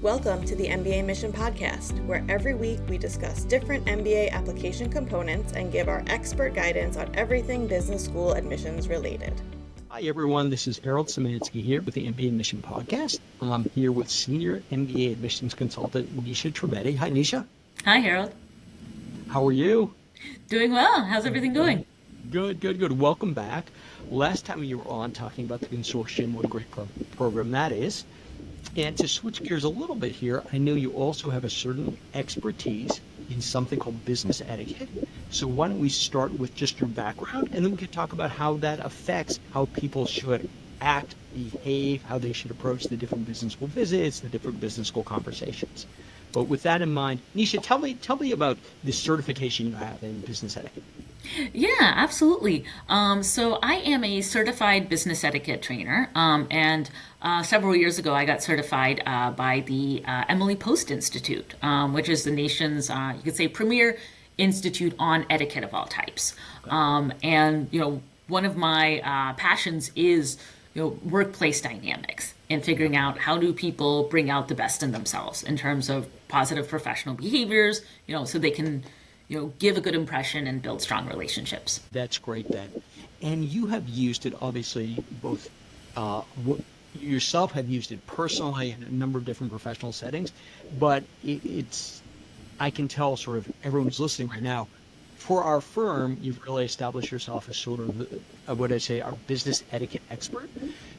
Welcome to the mbaMission podcast, where every week we discuss different MBA application components and give our expert guidance on everything business school admissions related. Hi everyone, this is Harold Simansky here with the mbaMission podcast. I'm here with Senior MBA Admissions Consultant Nisha Trivedi. Hi Nisha. Hi Harold. How are you? Doing well. How's everything going? Good. Welcome back. Last time you were on talking about the consortium, what a great program that is. And to switch gears a little bit here, I know you also have a certain expertise in something called business etiquette. So why don't we start with just your background, and then we can talk about how that affects how people should act, behave, how they should approach the different business school visits, the different business school conversations. But with that in mind, Nisha, tell me about the certification you have in business etiquette. Yeah, absolutely. So I am a certified business etiquette trainer, and several years ago I got certified by the Emily Post Institute, which is the nation's, you could say, premier institute on etiquette of all types. And one of my passions is workplace dynamics and figuring out how do people bring out the best in themselves in terms of positive professional behaviors, so they can give a good impression and build strong relationships. That's great then. And you have used it, obviously, both yourself have used it personally in a number of different professional settings, but I can tell sort of everyone's listening right now, for our firm, you've really established yourself as sort of what I say, our business etiquette expert.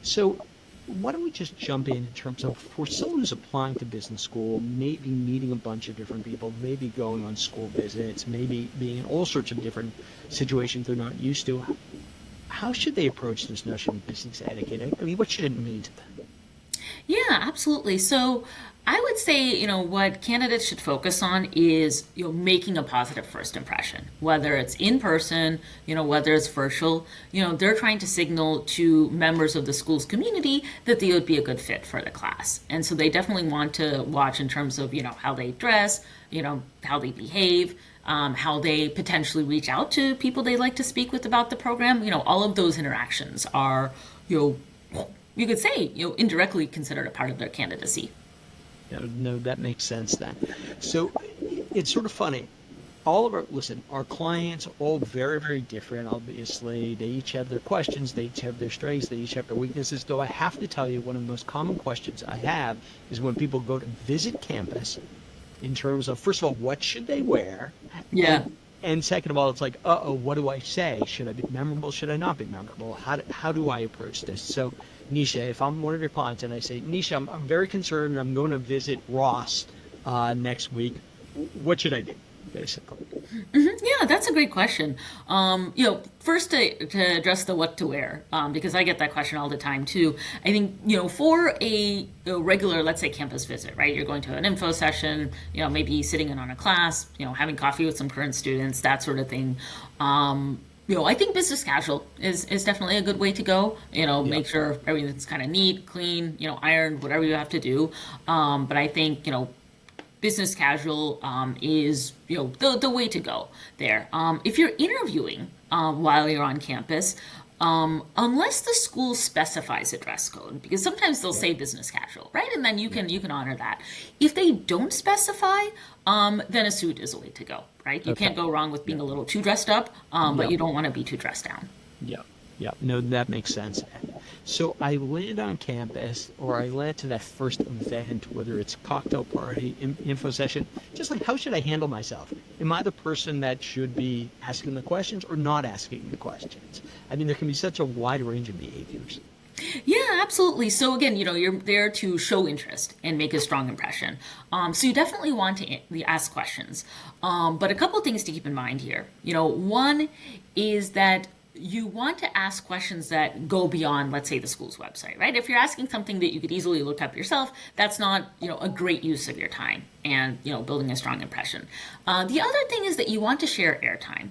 So why don't we just jump in terms of, for someone who's applying to business school, maybe meeting a bunch of different people, maybe going on school visits, maybe being in all sorts of different situations they're not used to, how should they approach this notion of business etiquette? I mean, what should it mean to them? Yeah, absolutely. So I would say, what candidates should focus on is, making a positive first impression, whether it's in person, whether it's virtual. They're trying to signal to members of the school's community that they would be a good fit for the class. And so they definitely want to watch in terms of, how they dress, how they behave, how they potentially reach out to people they'd like to speak with about the program. All of those interactions are, you could say, indirectly considered a part of their candidacy. No, that makes sense then. So it's sort of funny. Our clients are all very, very different. Obviously, they each have their questions, they each have their strengths, they each have their weaknesses. Though I have to tell you, one of the most common questions I have is when people go to visit campus, in terms of, first of all, what should they wear? Yeah. And second of all, it's like, what do I say? Should I be memorable? Should I not be memorable? How do I approach this? So, Nisha, if I'm one of your clients and I say, Nisha, I'm very concerned, I'm going to visit Ross next week, what should I do, basically? Mm-hmm. Yeah, that's a great question. First to address the what to wear, because I get that question all the time too. I think, for a regular, let's say, campus visit, right? You're going to an info session, maybe sitting in on a class, having coffee with some current students, that sort of thing. I think business casual is definitely a good way to go. Make sure everything's kind of neat, clean, ironed, whatever you have to do. But I think, business casual is, the way to go there. If you're interviewing while you're on campus, unless the school specifies a dress code, because sometimes they'll say business casual, right? And then you can honor that. If they don't specify, then a suit is the way to go, right? You can't go wrong with being a little too dressed up, but you don't want to be too dressed down. Yeah. No, that makes sense. So I land on campus, or I land to that first event, whether it's cocktail party, info session, just like, how should I handle myself? Am I the person that should be asking the questions or not asking the questions? I mean, there can be such a wide range of behaviors. Yeah, absolutely. So again, you're there to show interest and make a strong impression. So you definitely want to ask questions. But a couple of things to keep in mind here. One is that you want to ask questions that go beyond, let's say, the school's website, right? If you're asking something that you could easily look up yourself, that's not, a great use of your time and, building a strong impression. The other thing is that you want to share airtime.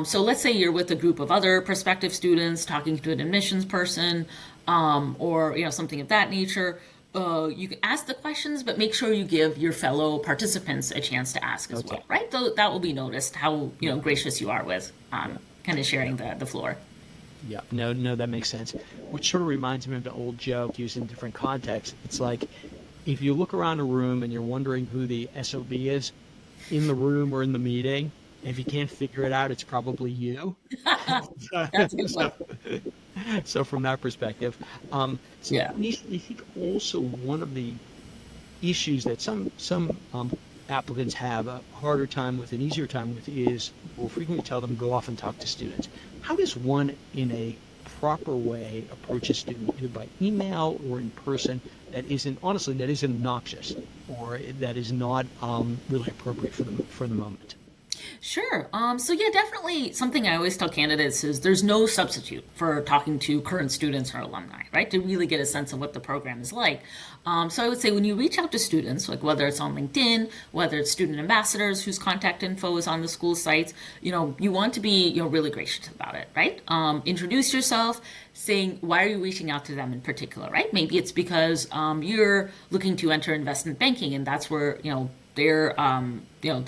So let's say you're with a group of other prospective students talking to an admissions person, or, something of that nature. You can ask the questions, but make sure you give your fellow participants a chance to ask as well, right? That will be noticed how, gracious you are with kind of sharing the floor. Yeah, no, that makes sense. Which sort of reminds me of the old joke used in different contexts. It's like, if you look around a room and you're wondering who the SOB is in the room or in the meeting, if you can't figure it out, it's probably you. That's a good one. So from that perspective, Yeah. Nisha, I think also one of the issues that some applicants have a harder time with, an easier time with, is we'll frequently tell them go off and talk to students. How does one, in a proper way, approach a student, either by email or in person, that isn't obnoxious or that is not really appropriate for the moment? Sure. So yeah, definitely something I always tell candidates is there's no substitute for talking to current students or alumni, right? To really get a sense of what the program is like. So I would say when you reach out to students, like whether it's on LinkedIn, whether it's student ambassadors whose contact info is on the school sites, you want to be, really gracious about it, right? Introduce yourself, saying why are you reaching out to them in particular, right? Maybe it's because you're looking to enter investment banking, and that's where they're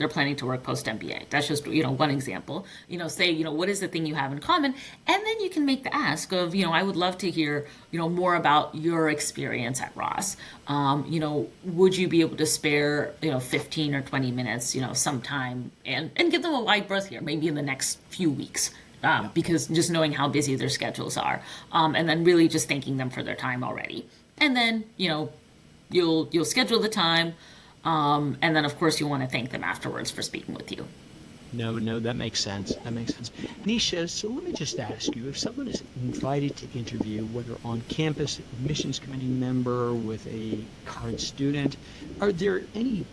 planning to work post MBA. That's just one example. Say what is the thing you have in common, and then you can make the ask of I would love to hear more about your experience at Ross. Would you be able to spare 15 or 20 minutes sometime and give them a wide berth here, maybe in the next few weeks. Because just knowing how busy their schedules are, and then really just thanking them for their time already, and then you'll schedule the time. And then, of course, you want to thank them afterwards for speaking with you. No, that makes sense. Nisha, so let me just ask you, if someone is invited to interview, whether on campus, admissions committee member, with a current student, are there any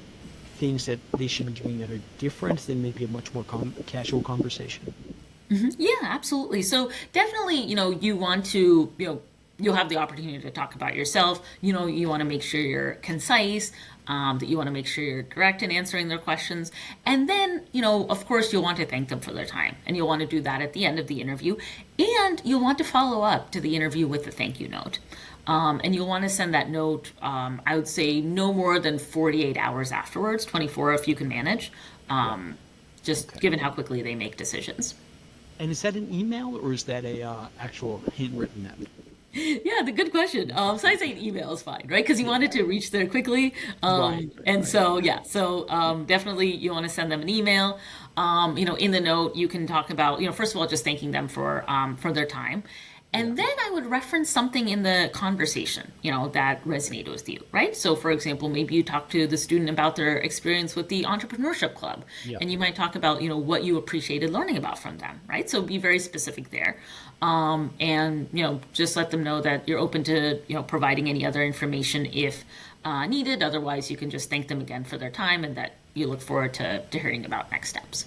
things that they should be doing that are different than maybe a much more casual conversation? Mm-hmm. Yeah, absolutely. So definitely, you want to, you'll have the opportunity to talk about yourself. You want to make sure you're concise, that you want to make sure you're correct in answering their questions. And then, of course, you'll want to thank them for their time. And you'll want to do that at the end of the interview. And you'll want to follow up to the interview with a thank you note. And you'll want to send that note, I would say no more than 48 hours afterwards, 24 if you can manage, given how quickly they make decisions. And is that an email or is that a actual handwritten note? Yeah, the good question. So I say an email is fine, right? Because you wanted to reach there quickly. Right. So definitely you want to send them an email. In the note, you can talk about, first of all, just thanking them for their time. And then I would reference something in the conversation, that resonated with you, right? So, for example, maybe you talk to the student about their experience with the entrepreneurship club, and you might talk about, what you appreciated learning about from them, right? So be very specific there, and just let them know that you're open to providing any other information if needed. Otherwise, you can just thank them again for their time, and that you look forward to hearing about next steps.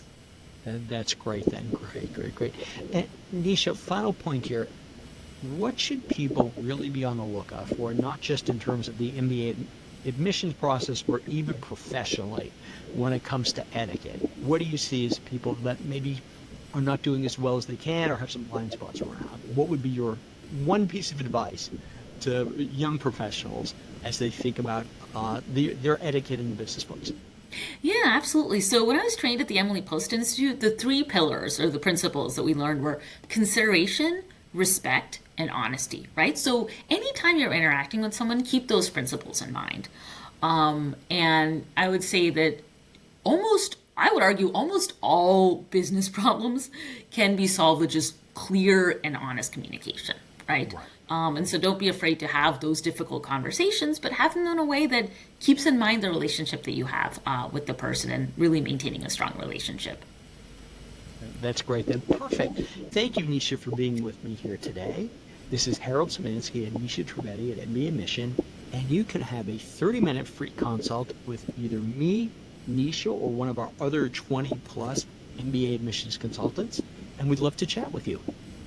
That's great then. Great. And Nisha, final point here. What should people really be on the lookout for, not just in terms of the MBA admissions process, or even professionally when it comes to etiquette? What do you see as people that maybe are not doing as well as they can or have some blind spots around? What would be your one piece of advice to young professionals as they think about their etiquette in the business place? Yeah, absolutely. So when I was trained at the Emily Post Institute, the 3 pillars or the principles that we learned were consideration, respect, and honesty, right? So anytime you're interacting with someone, keep those principles in mind. And I would say that I would argue almost all business problems can be solved with just clear and honest communication, right? And so don't be afraid to have those difficult conversations, but have them in a way that keeps in mind the relationship that you have with the person and really maintaining a strong relationship. That's great then. Perfect. Thank you, Nisha, for being with me here today. This is Harold Simansky and Nisha Trivedi at mbaMission, and you can have a 30-minute free consult with either me, Nisha, or one of our other 20-plus MBA admissions consultants, and we'd love to chat with you.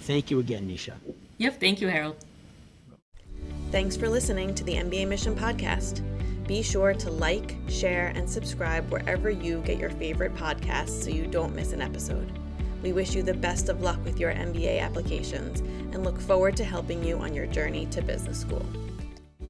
Thank you again, Nisha. Yep, thank you, Harold. Thanks for listening to the mbaMission podcast. Be sure to like, share, and subscribe wherever you get your favorite podcasts so you don't miss an episode. We wish you the best of luck with your MBA applications and look forward to helping you on your journey to business school.